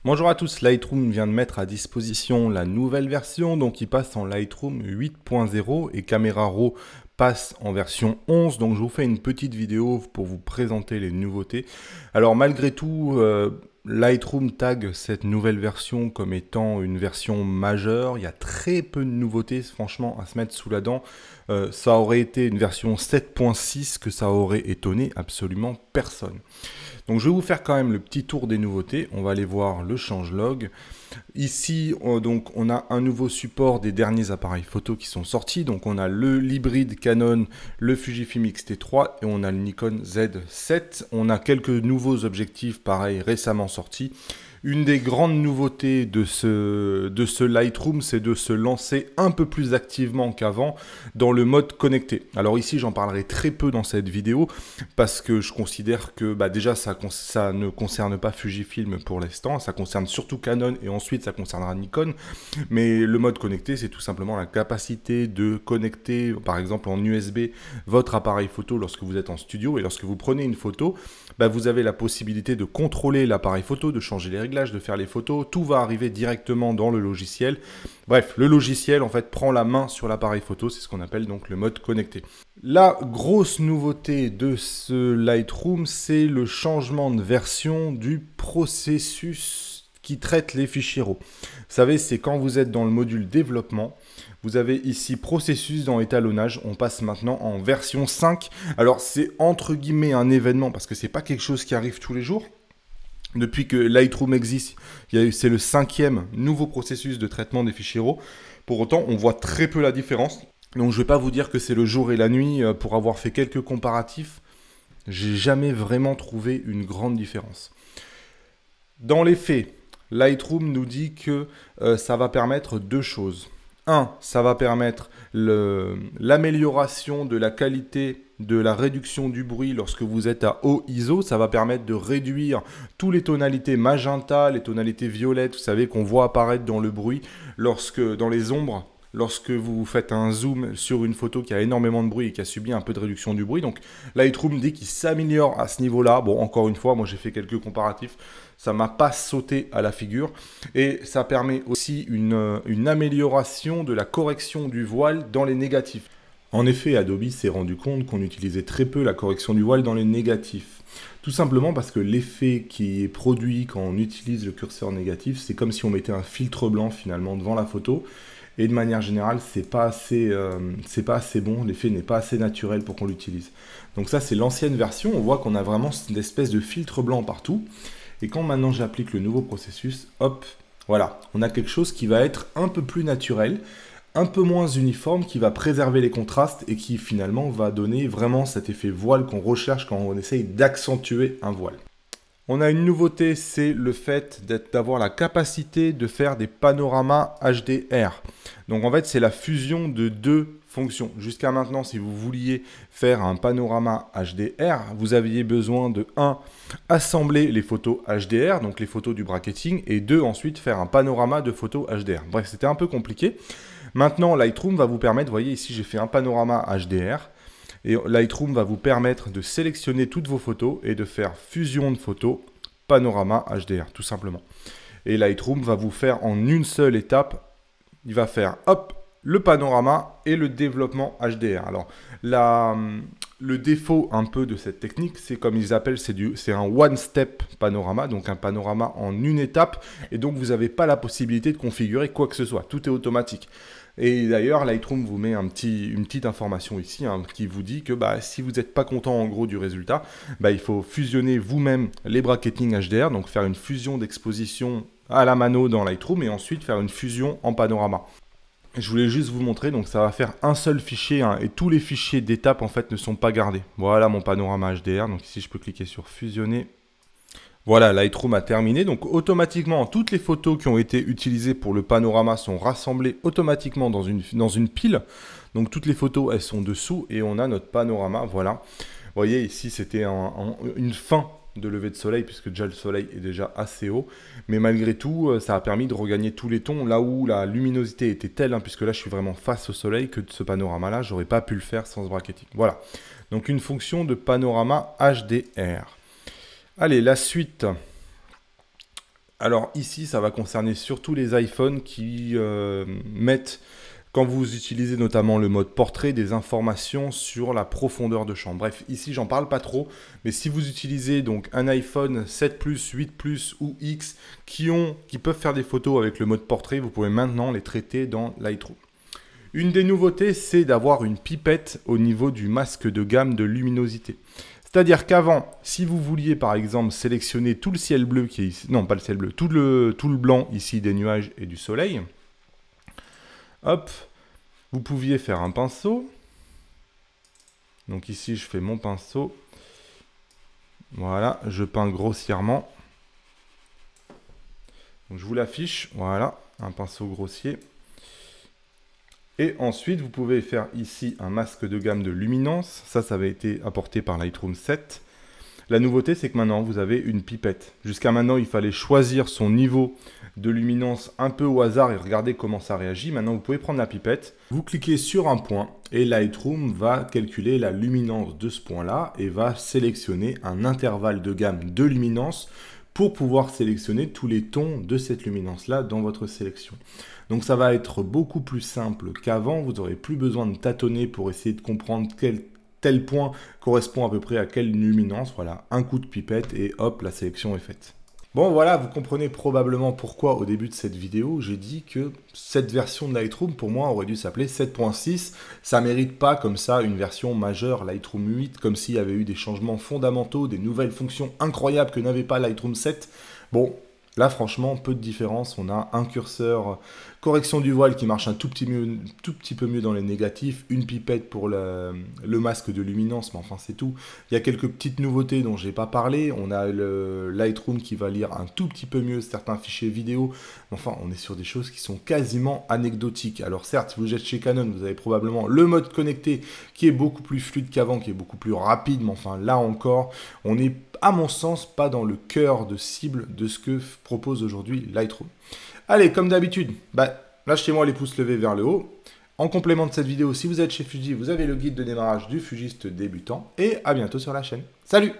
Bonjour à tous, Lightroom vient de mettre à disposition la nouvelle version, donc il passe en Lightroom 8.0 et Camera Raw passe en version 11, donc je vous fais une petite vidéo pour vous présenter les nouveautés. Alors malgré tout, Lightroom tag cette nouvelle version comme étant une version majeure, il y a très peu de nouveautés franchement à se mettre sous la dent. Ça aurait été une version 7.6 que ça aurait étonné absolument personne. Donc je vais vous faire quand même le petit tour des nouveautés. On va aller voir le changelog. Ici, on a un nouveau support des derniers appareils photo qui sont sortis. Donc on a l'hybride Canon, le Fujifilm X-T3 et on a le Nikon Z7. On a quelques nouveaux objectifs pareil récemment sortis. Une des grandes nouveautés de ce Lightroom, c'est de se lancer un peu plus activement qu'avant dans le mode connecté. Alors ici, j'en parlerai très peu dans cette vidéo parce que je considère que déjà ça ne concerne pas Fujifilm pour l'instant, ça concerne surtout Canon et ensuite ça concernera Nikon. Mais le mode connecté, c'est tout simplement la capacité de connecter, par exemple en USB, votre appareil photo lorsque vous êtes en studio et lorsque vous prenez une photo, vous avez la possibilité de contrôler l'appareil photo, de changer les réglages, de faire les photos. Tout va arriver directement dans le logiciel. Bref, le logiciel en fait prend la main sur l'appareil photo, c'est ce qu'on appelle donc le mode connecté. La grosse nouveauté de ce Lightroom, c'est le changement de version du processus qui traite les fichiers RAW. Vous savez, c'est quand vous êtes dans le module développement, vous avez ici processus dans étalonnage, on passe maintenant en version 5. Alors c'est entre guillemets un événement parce que c'est pas quelque chose qui arrive tous les jours. Depuis que Lightroom existe, c'est le 5e nouveau processus de traitement des fichiers RAW. Pour autant, on voit très peu la différence. Donc je ne vais pas vous dire que c'est le jour et la nuit pour avoir fait quelques comparatifs. J'ai jamais vraiment trouvé une grande différence. Dans les faits, Lightroom nous dit que ça va permettre deux choses. Ça va permettre l'amélioration de la qualité de la réduction du bruit lorsque vous êtes à haut ISO. Ça va permettre de réduire toutes les tonalités magenta, les tonalités violettes, vous savez, qu'on voit apparaître dans le bruit, dans les ombres, lorsque vous faites un zoom sur une photo qui a énormément de bruit et qui a subi un peu de réduction du bruit. Donc Lightroom dit qu'il s'améliore à ce niveau-là. Bon, encore une fois, moi j'ai fait quelques comparatifs. Ça ne m'a pas sauté à la figure. Et ça permet aussi une amélioration de la correction du voile dans les négatifs. En effet, Adobe s'est rendu compte qu'on utilisait très peu la correction du voile dans les négatifs. Tout simplement parce que l'effet qui est produit quand on utilise le curseur négatif, c'est comme si on mettait un filtre blanc finalement devant la photo. Et de manière générale, c'est pas assez bon, l'effet n'est pas assez naturel pour qu'on l'utilise. Donc ça, c'est l'ancienne version. On voit qu'on a vraiment une espèce de filtre blanc partout. Et quand maintenant j'applique le nouveau processus, hop, voilà, on a quelque chose qui va être un peu plus naturel, un peu moins uniforme, qui va préserver les contrastes et qui finalement va donner vraiment cet effet voile qu'on recherche quand on essaye d'accentuer un voile. On a une nouveauté, c'est le fait d'avoir la capacité de faire des panoramas HDR. Donc en fait, c'est la fusion de deux fonctions. Jusqu'à maintenant, si vous vouliez faire un panorama HDR, vous aviez besoin de assembler les photos HDR, donc les photos du bracketing, et 2, ensuite faire un panorama de photos HDR. Bref, c'était un peu compliqué. Maintenant, Lightroom va vous permettre, vous voyez ici, j'ai fait un panorama HDR. Et Lightroom va vous permettre de sélectionner toutes vos photos et de faire fusion de photos panorama HDR, tout simplement. Et Lightroom va vous faire en une seule étape, il va faire hop, le panorama et le développement HDR. Alors, le défaut un peu de cette technique, c'est comme ils appellent, c'est un one-step panorama, donc un panorama en une étape, et donc vous n'avez pas la possibilité de configurer quoi que ce soit, tout est automatique. Et d'ailleurs, Lightroom vous met une petite information ici qui vous dit que si vous n'êtes pas content en gros du résultat, il faut fusionner vous-même les bracketting HDR, donc faire une fusion d'exposition à la mano dans Lightroom et ensuite faire une fusion en panorama. Je voulais juste vous montrer, donc ça va faire un seul fichier et tous les fichiers d'étape en fait ne sont pas gardés. Voilà mon panorama HDR, donc ici je peux cliquer sur fusionner. Voilà, Lightroom a terminé. Donc automatiquement, toutes les photos qui ont été utilisées pour le panorama sont rassemblées automatiquement dans une pile. Donc toutes les photos, elles sont dessous et on a notre panorama. Voilà. Vous voyez, ici, c'était une fin de lever de soleil puisque déjà le soleil est déjà assez haut. Mais malgré tout, ça a permis de regagner tous les tons là où la luminosité était telle, puisque là, je suis vraiment face au soleil, que de ce panorama-là, j'aurais pas pu le faire sans ce bracketing. Voilà. Donc une fonction de panorama HDR. Allez, la suite. Alors ici, ça va concerner surtout les iPhones qui mettent, quand vous utilisez notamment le mode portrait, des informations sur la profondeur de champ. Bref, ici, j'en parle pas trop, mais si vous utilisez donc un iPhone 7 Plus, 8 Plus ou X qui peuvent faire des photos avec le mode portrait, vous pouvez maintenant les traiter dans Lightroom. Une des nouveautés, c'est d'avoir une pipette au niveau du masque de gamme de luminosité. C'est-à-dire qu'avant, si vous vouliez par exemple sélectionner tout le ciel bleu qui est ici, non pas le ciel bleu, tout le blanc ici des nuages et du soleil, hop, vous pouviez faire un pinceau. Donc ici, je fais mon pinceau. Voilà, je peins grossièrement. Donc je vous l'affiche, voilà, un pinceau grossier. Et ensuite, vous pouvez faire ici un masque de gamme de luminance. Ça avait été apporté par Lightroom 7. La nouveauté, c'est que maintenant, vous avez une pipette. Jusqu'à maintenant, il fallait choisir son niveau de luminance un peu au hasard et regarder comment ça réagit. Maintenant, vous pouvez prendre la pipette. Vous cliquez sur un point et Lightroom va calculer la luminance de ce point-là et va sélectionner un intervalle de gamme de luminance pour pouvoir sélectionner tous les tons de cette luminance-là dans votre sélection. Donc ça va être beaucoup plus simple qu'avant, vous n'aurez plus besoin de tâtonner pour essayer de comprendre tel point correspond à peu près à quelle luminance. Voilà, un coup de pipette et hop, la sélection est faite. Bon voilà, vous comprenez probablement pourquoi au début de cette vidéo, j'ai dit que cette version de Lightroom, pour moi, aurait dû s'appeler 7.6. Ça ne mérite pas comme ça une version majeure Lightroom 8, comme s'il y avait eu des changements fondamentaux, des nouvelles fonctions incroyables que n'avait pas Lightroom 7. Bon, là franchement, peu de différence. On a un curseur correction du voile qui marche un tout petit peu mieux dans les négatifs, une pipette pour le masque de luminance, mais enfin c'est tout. Il y a quelques petites nouveautés dont je n'ai pas parlé. On a le Lightroom qui va lire un tout petit peu mieux certains fichiers vidéo. Enfin, on est sur des choses qui sont quasiment anecdotiques. Alors certes, si vous êtes chez Canon, vous avez probablement le mode connecté qui est beaucoup plus fluide qu'avant, qui est beaucoup plus rapide, mais enfin là encore, on est à mon sens pas dans le cœur de cible de ce que propose aujourd'hui Lightroom. Allez, comme d'habitude, lâchez-moi les pouces levés vers le haut. En complément de cette vidéo, si vous êtes chez Fuji, vous avez le guide de démarrage du fugiste débutant. Et à bientôt sur la chaîne. Salut!